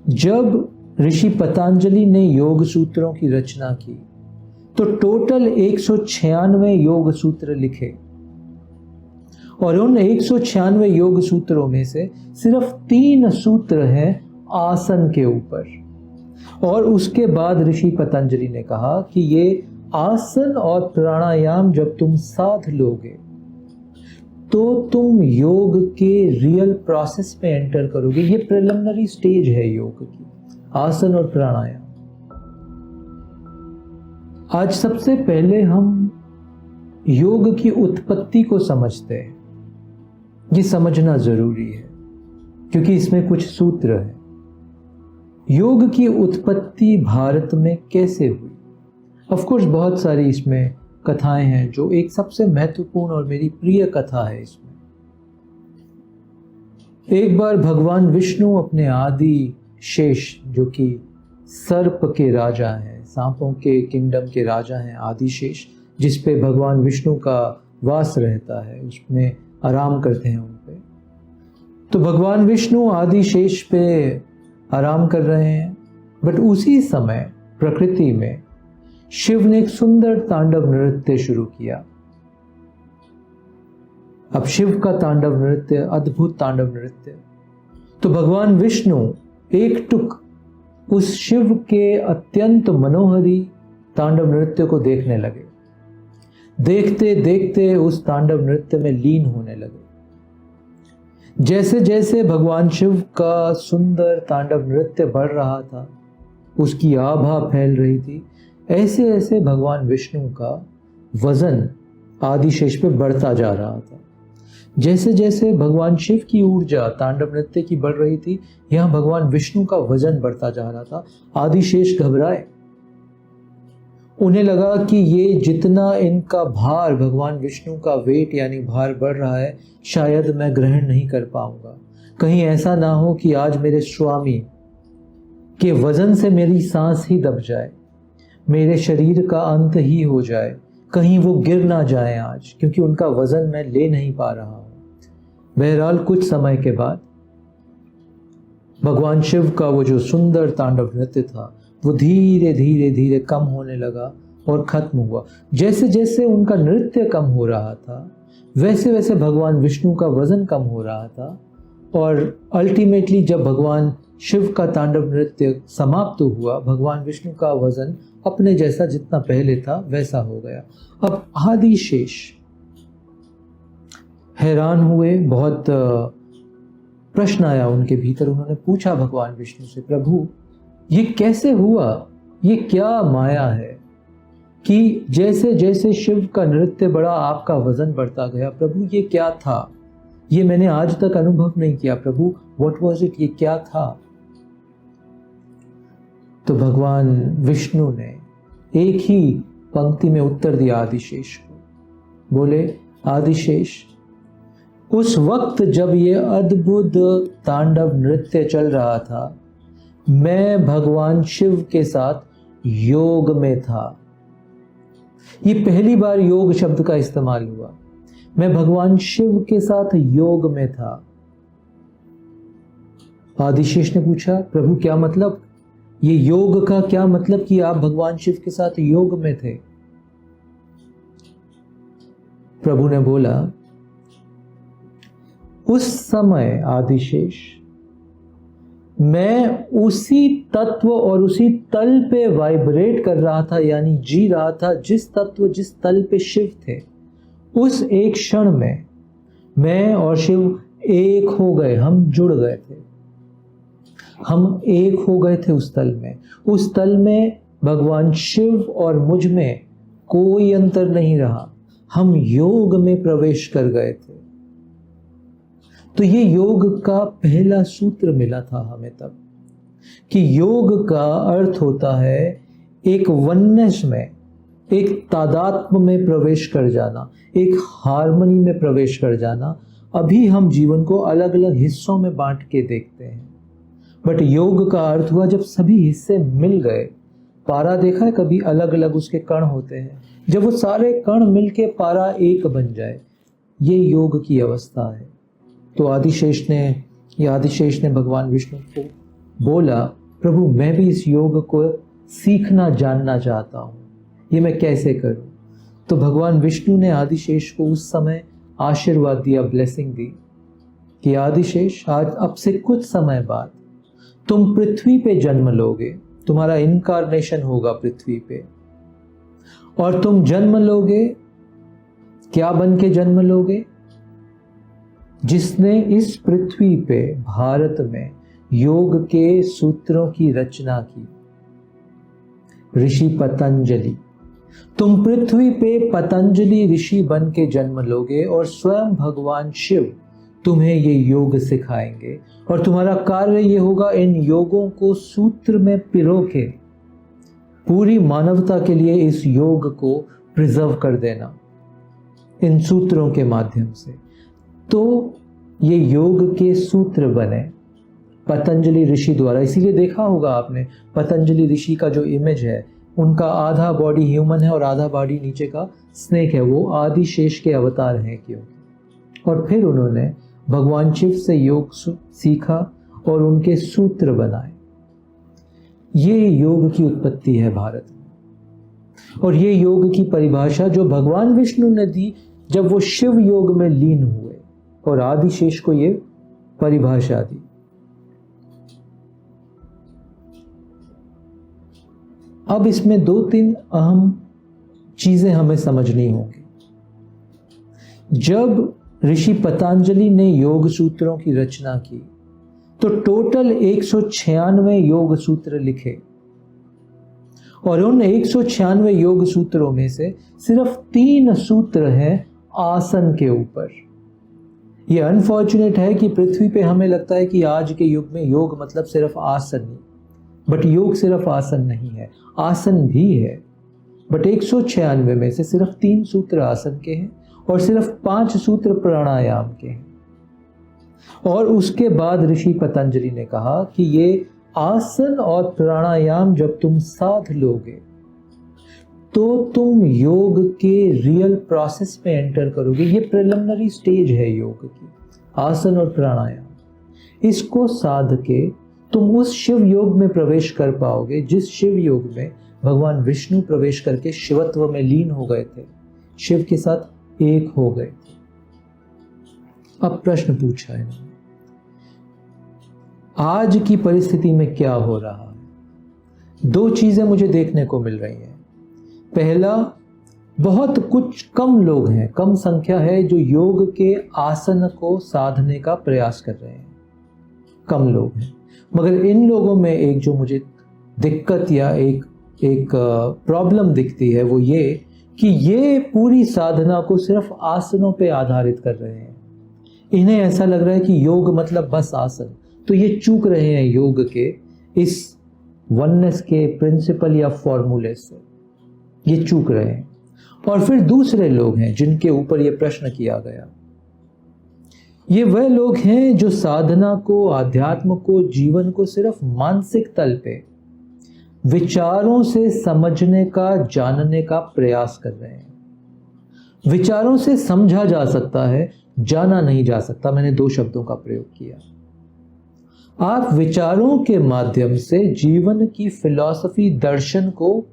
जब ऋषि पतंजलि ने योग सूत्रों की रचना की तो टोटल 196 योग सूत्र लिखे, और उन 196 योग सूत्रों में से सिर्फ 3 सूत्र हैं आसन के ऊपर। और उसके बाद ऋषि पतंजलि ने कहा कि ये आसन और प्राणायाम जब तुम साध लोगे तो तुम योग के रियल प्रोसेस में एंटर करोगे। ये प्रिलिमिनरी स्टेज है योग की, आसन और प्राणायाम। आज सबसे पहले हम योग की उत्पत्ति को समझते हैं। ये समझना जरूरी है क्योंकि इसमें कुछ सूत्र है। योग की उत्पत्ति भारत में कैसे हुई? ऑफ कोर्स बहुत सारी इसमें कथाएं हैं, जो एक सबसे महत्वपूर्ण और मेरी प्रिय कथा है इसमें। एक बार भगवान विष्णु अपने आदि शेष, जो कि सर्प के राजा हैं, सांपों के किंगडम के राजा हैं, आदिशेष, जिस पे भगवान विष्णु का वास रहता है, उसमें आराम करते हैं उन पे। तो भगवान विष्णु आदिशेष पे आराम कर रहे हैं, बट उसी समय प्रकृति में शिव ने एक सुंदर तांडव नृत्य शुरू किया। अब शिव का तांडव नृत्य, अद्भुत तांडव नृत्य। तो भगवान विष्णु एकटुक उस शिव के अत्यंत मनोहरी तांडव नृत्य को देखने लगे। देखते देखते उस तांडव नृत्य में लीन होने लगे। जैसे जैसे भगवान शिव का सुंदर तांडव नृत्य बढ़ रहा था, उसकी आभा फैल रही थी, ऐसे ऐसे भगवान विष्णु का वजन आदिशेष पे बढ़ता जा रहा था। जैसे जैसे भगवान शिव की ऊर्जा तांडव नृत्य की बढ़ रही थी, यहां भगवान विष्णु का वजन बढ़ता जा रहा था। आदिशेष घबराए। उन्हें लगा कि ये जितना इनका भार, भगवान विष्णु का वेट यानी भार बढ़ रहा है, शायद मैं ग्रहण नहीं कर पाऊंगा। कहीं ऐसा ना हो कि आज मेरे स्वामी के वजन से मेरी सांस ही दब जाए, मेरे शरीर का अंत ही हो जाए, कहीं वो गिर ना जाए आज, क्योंकि उनका वजन मैं ले नहीं पा रहा हूं। बहरहाल कुछ समय के बाद भगवान शिव का वो जो सुंदर तांडव नृत्य था, वो धीरे धीरे धीरे कम होने लगा और खत्म हुआ। जैसे जैसे उनका नृत्य कम हो रहा था, वैसे वैसे भगवान विष्णु का वजन कम हो रहा था, और अल्टीमेटली जब भगवान शिव का तांडव नृत्य समाप्त हुआ, भगवान विष्णु का वजन अपने जैसा जितना पहले था वैसा हो गया। अब आदिशेष हैरान हुए, बहुत प्रश्न आया उनके भीतर। उन्होंने पूछा भगवान विष्णु से, प्रभु ये कैसे हुआ? ये क्या माया है कि जैसे जैसे शिव का नृत्य बढ़ा आपका वजन बढ़ता गया? प्रभु ये क्या था? ये मैंने आज तक अनुभव नहीं किया। प्रभु व्हाट वाज इट? ये क्या था? तो भगवान विष्णु ने एक ही पंक्ति में उत्तर दिया आदिशेष को। बोले, आदिशेष, उस वक्त जब ये अद्भुत तांडव नृत्य चल रहा था, मैं भगवान शिव के साथ योग में था। ये पहली बार योग शब्द का इस्तेमाल हुआ। मैं भगवान शिव के साथ योग में था। आदिशेष ने पूछा, प्रभु क्या मतलब? ये योग का क्या मतलब कि आप भगवान शिव के साथ योग में थे? प्रभु ने बोला, उस समय आदिशेष मैं उसी तत्व और उसी तल पे वाइब्रेट कर रहा था, यानी जी रहा था, जिस तत्व जिस तल पे शिव थे। उस एक क्षण में मैं और शिव एक हो गए, हम जुड़ गए थे, हम एक हो गए थे उस तल में। उस तल में भगवान शिव और मुझ में कोई अंतर नहीं रहा, हम योग में प्रवेश कर गए थे। तो ये योग का पहला सूत्र मिला था हमें तब, कि योग का अर्थ होता है एक वननेस में, एक तादात्म्य में प्रवेश कर जाना, एक हार्मनी में प्रवेश कर जाना। अभी हम जीवन को अलग अलग हिस्सों में बांट के देखते हैं, बट योग का अर्थ हुआ जब सभी हिस्से मिल गए। पारा देखा है कभी? अलग अलग उसके कण होते हैं, जब वो सारे कण मिलके पारा एक बन जाए, ये योग की अवस्था है। तो आदिशेष ने भगवान विष्णु को बोला, प्रभु मैं भी इस योग को सीखना जानना चाहता हूँ, ये मैं कैसे करूँ? तो भगवान विष्णु ने आदिशेष को उस समय आशीर्वाद दिया, ब्लेसिंग दी कि आदिशेष आज अब से कुछ समय बाद तुम पृथ्वी पे जन्म लोगे, तुम्हारा इनकारनेशन होगा पृथ्वी पे, और तुम जन्म लोगे, क्या बन के जन्म लोगे? जिसने इस पृथ्वी पे भारत में योग के सूत्रों की रचना की, ऋषि पतंजलि। तुम पृथ्वी पे पतंजलि ऋषि बन के जन्म लोगे और स्वयं भगवान शिव तुम्हें ये योग सिखाएंगे, और तुम्हारा कार्य ये होगा इन योगों को सूत्र में पिरो के पूरी मानवता के लिए इस योग को प्रिजर्व कर देना इन सूत्रों के माध्यम से। तो ये योग के सूत्र बने पतंजलि ऋषि द्वारा। इसीलिए देखा होगा आपने पतंजलि ऋषि का जो इमेज है, उनका आधा बॉडी ह्यूमन है और आधा बॉडी नीचे का स्नेक है, वो आदिशेष के अवतार हैं क्योंकि। और फिर उन्होंने भगवान शिव से योग सीखा और उनके सूत्र बनाए। ये योग की उत्पत्ति है भारत में, और ये योग की परिभाषा जो भगवान विष्णु ने दी जब वो शिव योग में लीन हुए, और आदिशेष को ये परिभाषा दी। अब इसमें 2-3 अहम चीजें हमें समझनी होंगी। जब ऋषि पतंजलि ने योग सूत्रों की रचना की तो टोटल 196 योग सूत्र लिखे, और उन 196 योग सूत्रों में से सिर्फ 3 सूत्र हैं आसन के ऊपर। ये अनफॉर्चुनेट है कि पृथ्वी पे हमें लगता है कि आज के युग में योग मतलब सिर्फ आसन ही, बट योग सिर्फ आसन नहीं है, आसन भी है, बट 196 में से सिर्फ 3 सूत्र आसन के हैं और सिर्फ 5 सूत्र प्राणायाम के हैं। और उसके बाद ऋषि पतंजलि ने कहा कि ये आसन और प्राणायाम जब तुम साध लोगे तो तुम योग के रियल प्रोसेस में एंटर करोगे। ये प्रिलिमिनरी स्टेज है योग की, आसन और प्राणायाम। इसको साध के तुम उस शिव योग में प्रवेश कर पाओगे जिस शिव योग में भगवान विष्णु प्रवेश करके शिवत्व में लीन हो गए थे, शिव के साथ एक हो गए थे। अब प्रश्न पूछा है, आज की परिस्थिति में क्या हो रहा है? 2 चीजें मुझे देखने को मिल रही हैं। पहला, बहुत कुछ कम लोग हैं, कम संख्या है जो योग के आसन को साधने का प्रयास कर रहे हैं, कम लोग हैं। मगर इन लोगों में एक जो मुझे दिक्कत या एक प्रॉब्लम दिखती है वो ये कि ये पूरी साधना को सिर्फ आसनों पे आधारित कर रहे हैं। इन्हें ऐसा लग रहा है कि योग मतलब बस आसन, तो ये चूक रहे हैं योग के इस वननेस के प्रिंसिपल या फॉर्मूले से, ये चूक रहे हैं। और फिर दूसरे लोग हैं जिनके ऊपर ये प्रश्न किया गया, ये वह लोग हैं जो साधना को, आध्यात्म को, जीवन को सिर्फ मानसिक तल पे विचारों से समझने का, जानने का प्रयास कर रहे हैं। विचारों से समझा जा सकता है, जाना नहीं जा सकता। मैंने 2 शब्दों का प्रयोग किया। आप विचारों के माध्यम से जीवन की फिलॉसफी, दर्शन को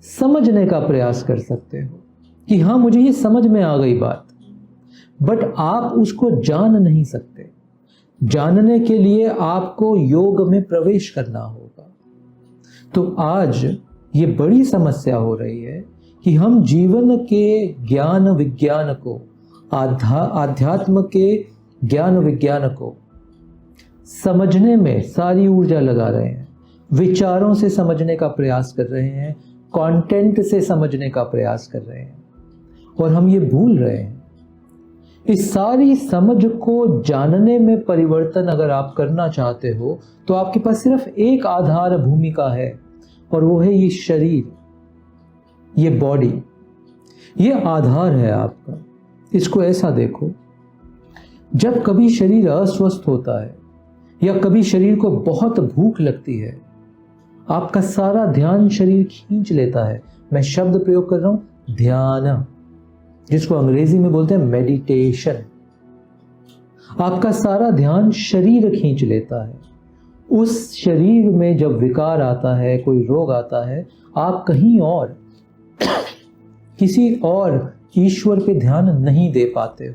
समझने का प्रयास कर सकते हो कि हाँ मुझे ये समझ में आ गई बात, बट आप उसको जान नहीं सकते। जानने के लिए आपको योग में प्रवेश करना होगा। तो आज ये बड़ी समस्या हो रही है कि हम जीवन के ज्ञान विज्ञान को, आध्यात्म के ज्ञान विज्ञान को समझने में सारी ऊर्जा लगा रहे हैं, विचारों से समझने का प्रयास कर रहे हैं, कंटेंट से समझने का प्रयास कर रहे हैं, और हम ये भूल रहे हैं इस सारी समझ को जानने में परिवर्तन अगर आप करना चाहते हो तो आपके पास सिर्फ एक आधार भूमिका है, और वो है ये शरीर, ये बॉडी, ये आधार है आपका। इसको ऐसा देखो, जब कभी शरीर अस्वस्थ होता है या कभी शरीर को बहुत भूख लगती है, आपका सारा ध्यान शरीर खींच लेता है। मैं शब्द प्रयोग कर रहा हूं, ध्यान, जिसको अंग्रेजी में बोलते हैं मेडिटेशन। आपका सारा ध्यान शरीर खींच लेता है। उस शरीर में जब विकार आता है, कोई रोग आता है, आप कहीं और किसी और ईश्वर पे ध्यान नहीं दे पाते हो,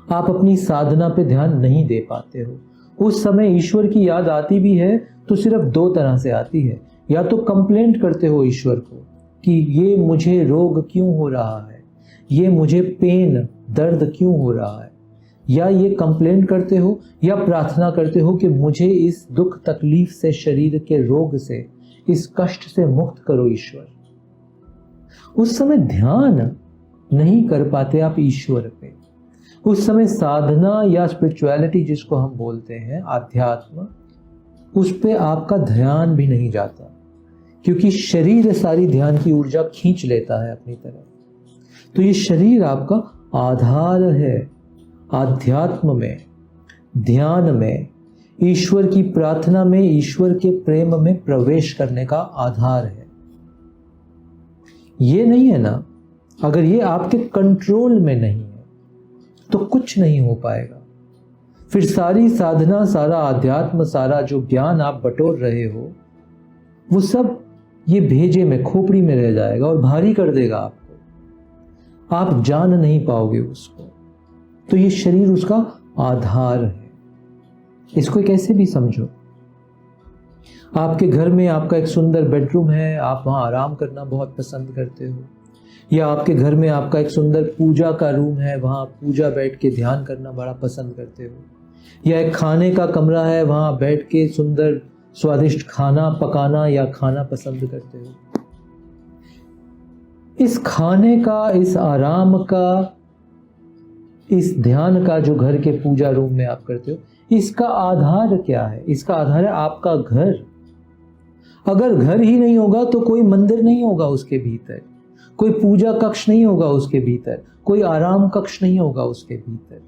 आप अपनी साधना पे ध्यान नहीं दे पाते हो। उस समय ईश्वर की याद आती भी है तो सिर्फ दो तरह से आती है। या तो कंप्लेंट करते हो ईश्वर को कि ये मुझे रोग क्यों हो रहा है, ये मुझे पेन दर्द क्यों हो रहा है, या ये कंप्लेंट करते हो या प्रार्थना करते हो कि मुझे इस दुख तकलीफ से, शरीर के रोग से, इस कष्ट से मुक्त करो ईश्वर। उस समय ध्यान नहीं कर पाते आप ईश्वर पे। उस समय साधना या स्पिरिचुअलिटी जिसको हम बोलते हैं, आध्यात्म, उस पे आपका ध्यान भी नहीं जाता, क्योंकि शरीर सारी ध्यान की ऊर्जा खींच लेता है अपनी तरफ। तो ये शरीर आपका आधार है आध्यात्म में, ध्यान में, ईश्वर की प्रार्थना में, ईश्वर के प्रेम में प्रवेश करने का आधार है। ये नहीं है ना, अगर ये आपके कंट्रोल में नहीं है तो कुछ नहीं हो पाएगा। फिर सारी साधना, सारा आध्यात्म, सारा जो ज्ञान आप बटोर रहे हो, वो सब ये भेजे में, खोपड़ी में रह जाएगा और भारी कर देगा आपको। आप जान नहीं पाओगे उसको। तो ये शरीर उसका आधार है। इसको कैसे भी समझो। आपके घर में आपका एक सुंदर बेडरूम है, आप वहां आराम करना बहुत पसंद करते हो, या आपके घर में आपका एक सुंदर पूजा का रूम है, वहां पूजा बैठ के ध्यान करना बड़ा पसंद करते हो, या एक खाने का कमरा है, वहां बैठ के सुंदर स्वादिष्ट खाना पकाना या खाना पसंद करते हो। इस खाने का, इस आराम का, इस ध्यान का जो घर के पूजा रूम में आप करते हो, इसका आधार क्या है? इसका आधार है आपका घर। अगर घर ही नहीं होगा तो कोई मंदिर नहीं होगा उसके भीतर, कोई पूजा कक्ष नहीं होगा उसके भीतर, कोई आराम कक्ष नहीं होगा उसके भीतर।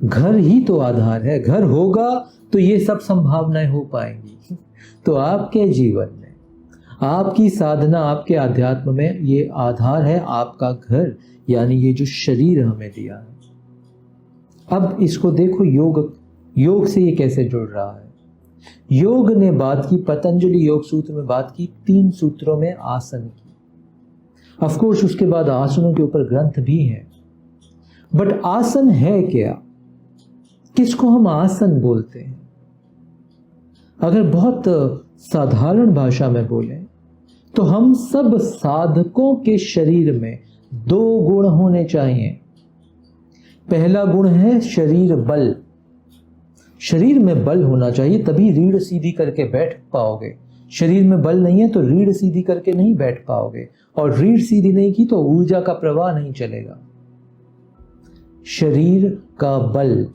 घर ही तो आधार है। घर होगा तो ये सब संभावनाएं हो पाएंगी। तो आपके जीवन में, आपकी साधना, आपके आध्यात्म में ये आधार है आपका घर, यानी ये जो शरीर हमें दिया है। अब इसको देखो, योग से ये कैसे जुड़ रहा है। योग ने बात की, पतंजलि योग सूत्र में बात की 3 सूत्रों में आसन की। ऑफ कोर्स उसके बाद आसनों के ऊपर ग्रंथ भी हैं, बट आसन है क्या? किसको हम आसन बोलते हैं? अगर बहुत साधारण भाषा में बोलें तो हम सब साधकों के शरीर में 2 गुण होने चाहिए। पहला गुण है शरीर बल। शरीर में बल होना चाहिए, तभी रीढ़ सीधी करके बैठ पाओगे। शरीर में बल नहीं है तो रीढ़ सीधी करके नहीं बैठ पाओगे, और रीढ़ सीधी नहीं की तो ऊर्जा का प्रवाह नहीं चलेगा। शरीर का बल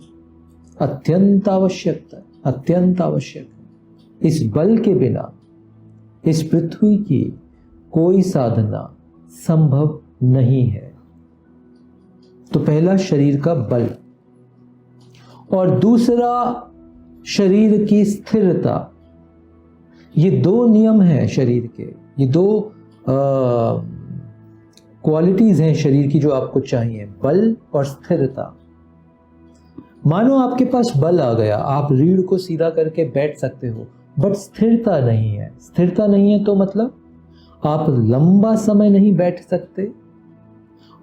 अत्यंत आवश्यक, अत्यंत आवश्यक। इस बल के बिना इस पृथ्वी की कोई साधना संभव नहीं है। तो पहला शरीर का बल, और दूसरा शरीर की स्थिरता। ये 2 नियम हैं शरीर के, ये 2 क्वालिटीज हैं शरीर की जो आपको चाहिए, बल और स्थिरता। मानो आपके पास बल आ गया, आप रीढ़ को सीधा करके बैठ सकते हो, बट स्थिरता नहीं है। स्थिरता नहीं है तो मतलब आप लंबा समय नहीं बैठ सकते,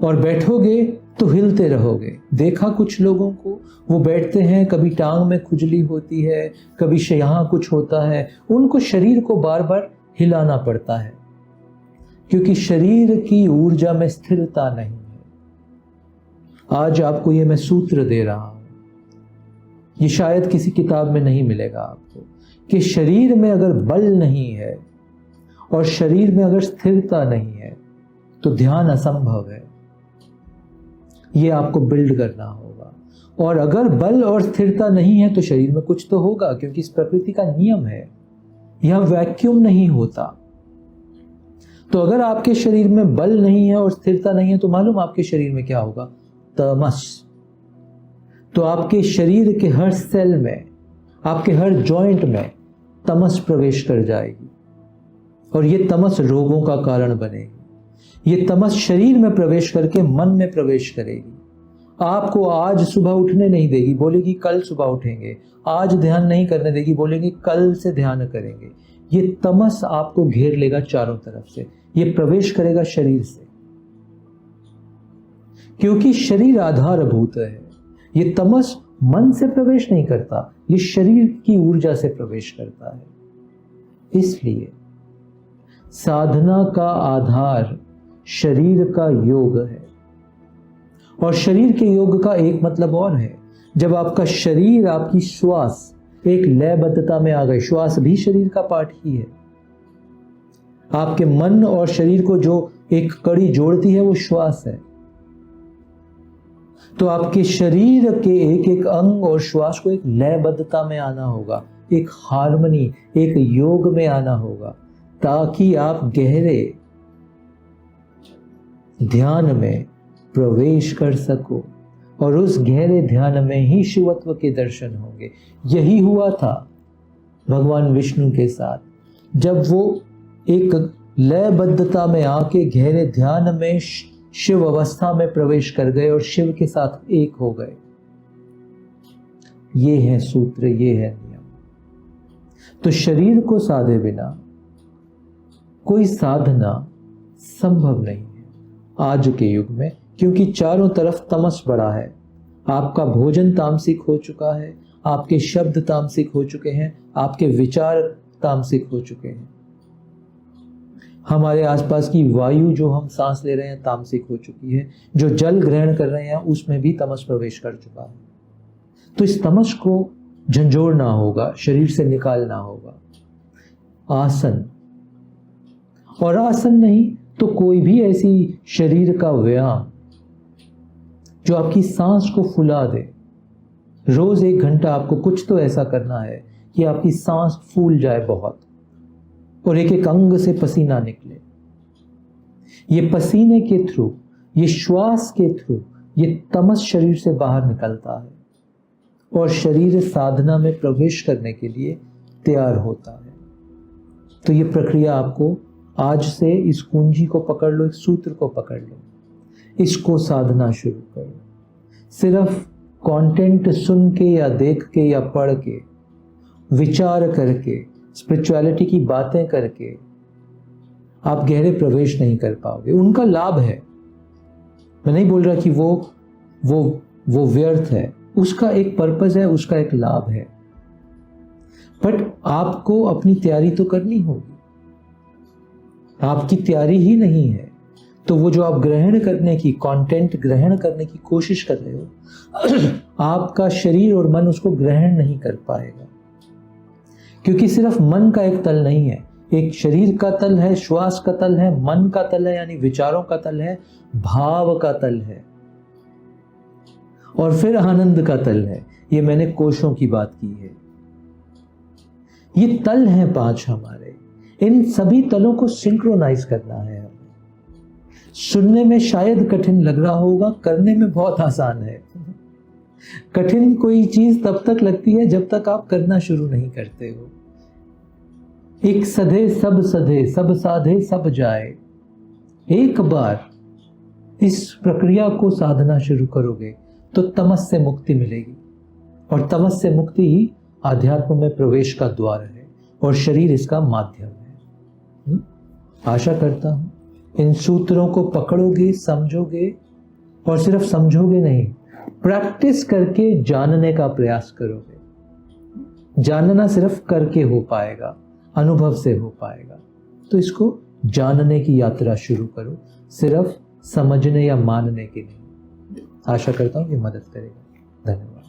और बैठोगे तो हिलते रहोगे। देखा कुछ लोगों को, वो बैठते हैं, कभी टांग में खुजली होती है, कभी यहाँ कुछ होता है, उनको शरीर को बार बार हिलाना पड़ता है, क्योंकि शरीर की ऊर्जा में स्थिरता नहीं है। आज आपको ये मैं सूत्र दे रहा हूं, ये शायद किसी किताब में नहीं मिलेगा आपको, कि शरीर में अगर बल नहीं है और शरीर में अगर स्थिरता नहीं है तो ध्यान असंभव है। ये आपको बिल्ड करना होगा। और अगर बल और स्थिरता नहीं है तो शरीर में कुछ तो होगा, क्योंकि इस प्रकृति का नियम है, यह वैक्यूम नहीं होता। तो अगर आपके शरीर में बल नहीं है और स्थिरता नहीं है तो मालूम आपके शरीर में क्या होगा? तमस। तो आपके शरीर के हर सेल में, आपके हर जॉइंट में तमस प्रवेश कर जाएगी, और ये तमस रोगों का कारण बनेगी। ये तमस शरीर में प्रवेश करके मन में प्रवेश करेगी। आपको आज सुबह उठने नहीं देगी, बोलेगी कल सुबह उठेंगे। आज ध्यान नहीं करने देगी, बोलेगी कल से ध्यान करेंगे। ये तमस आपको घेर लेगा चारों तरफ से, ये प्रवेश करेगा शरीर से, क्योंकि शरीर आधारभूत है। ये तमस मन से प्रवेश नहीं करता, ये शरीर की ऊर्जा से प्रवेश करता है। इसलिए साधना का आधार शरीर का योग है। और शरीर के योग का एक मतलब और है, जब आपका शरीर, आपकी श्वास एक लयबद्धता में आ गई, श्वास भी शरीर का पार्ट ही है। आपके मन और शरीर को जो एक कड़ी जोड़ती है वो श्वास है। तो आपके शरीर के एक एक अंग और श्वास को एक लयबद्धता में आना होगा, एक हार्मनी, एक योग में आना होगा, ताकि आप गहरे ध्यान में प्रवेश कर सको। और उस गहरे ध्यान में ही शिवत्व के दर्शन होंगे। यही हुआ था भगवान विष्णु के साथ, जब वो एक लयबद्धता में आके गहरे ध्यान में शिव अवस्था में प्रवेश कर गए और शिव के साथ एक हो गए। ये है सूत्र, ये है नियम। तो शरीर को साधे बिना कोई साधना संभव नहीं है आज के युग में, क्योंकि चारों तरफ तमस बढ़ा है। आपका भोजन तामसिक हो चुका है, आपके शब्द तामसिक हो चुके हैं, आपके विचार तामसिक हो चुके हैं। हमारे आसपास की वायु जो हम सांस ले रहे हैं तामसिक हो चुकी है, जो जल ग्रहण कर रहे हैं उसमें भी तमस प्रवेश कर चुका है। तो इस तमस को झंझोड़ना होगा, शरीर से निकालना होगा। आसन, और आसन नहीं तो कोई भी ऐसी शरीर का व्यायाम जो आपकी सांस को फुला दे। रोज 1 घंटा आपको कुछ तो ऐसा करना है कि आपकी सांस फूल जाए बहुत, और एक एक अंग से पसीना निकले। ये पसीने के थ्रू, ये श्वास के थ्रू, ये तमस शरीर से बाहर निकलता है और शरीर साधना में प्रवेश करने के लिए तैयार होता है। तो ये प्रक्रिया आपको आज से इस कुंजी को पकड़ लो, इस सूत्र को पकड़ लो, इसको साधना शुरू करो। सिर्फ कंटेंट सुन के या देख के या पढ़ के, विचार करके, स्पिरिचुअलिटी की बातें करके आप गहरे प्रवेश नहीं कर पाओगे। उनका लाभ है, मैं नहीं बोल रहा कि वो व्यर्थ है, उसका एक पर्पस है, उसका एक लाभ है, बट आपको अपनी तैयारी तो करनी होगी। आपकी तैयारी ही नहीं है तो वो जो आप ग्रहण करने की, कंटेंट ग्रहण करने की कोशिश कर रहे हो, आपका शरीर और मन उसको ग्रहण नहीं कर पाएगा। क्योंकि सिर्फ मन का एक तल नहीं है, एक शरीर का तल है, श्वास का तल है, मन का तल है यानी विचारों का तल है, भाव का तल है, और फिर आनंद का तल है। ये मैंने कोशों की बात की है। ये तल हैं 5 हमारे। इन सभी तलों को सिंक्रोनाइज करना है हमें। सुनने में शायद कठिन लग रहा होगा, करने में बहुत आसान है। कठिन कोई चीज तब तक लगती है जब तक आप करना शुरू नहीं करते हो। एक सधे, सब साधे सब जाए। एक बार इस प्रक्रिया को साधना शुरू करोगे तो तमस से मुक्ति मिलेगी, और तमस से मुक्ति ही आध्यात्म में प्रवेश का द्वार है और शरीर इसका माध्यम है। आशा करता हूं इन सूत्रों को पकड़ोगे, समझोगे, और सिर्फ समझोगे नहीं, प्रैक्टिस करके जानने का प्रयास करोगे। जानना सिर्फ करके हो पाएगा, अनुभव से हो पाएगा। तो इसको जानने की यात्रा शुरू करो, सिर्फ समझने या मानने की नहीं। आशा करता हूं कि मदद करेगा। धन्यवाद।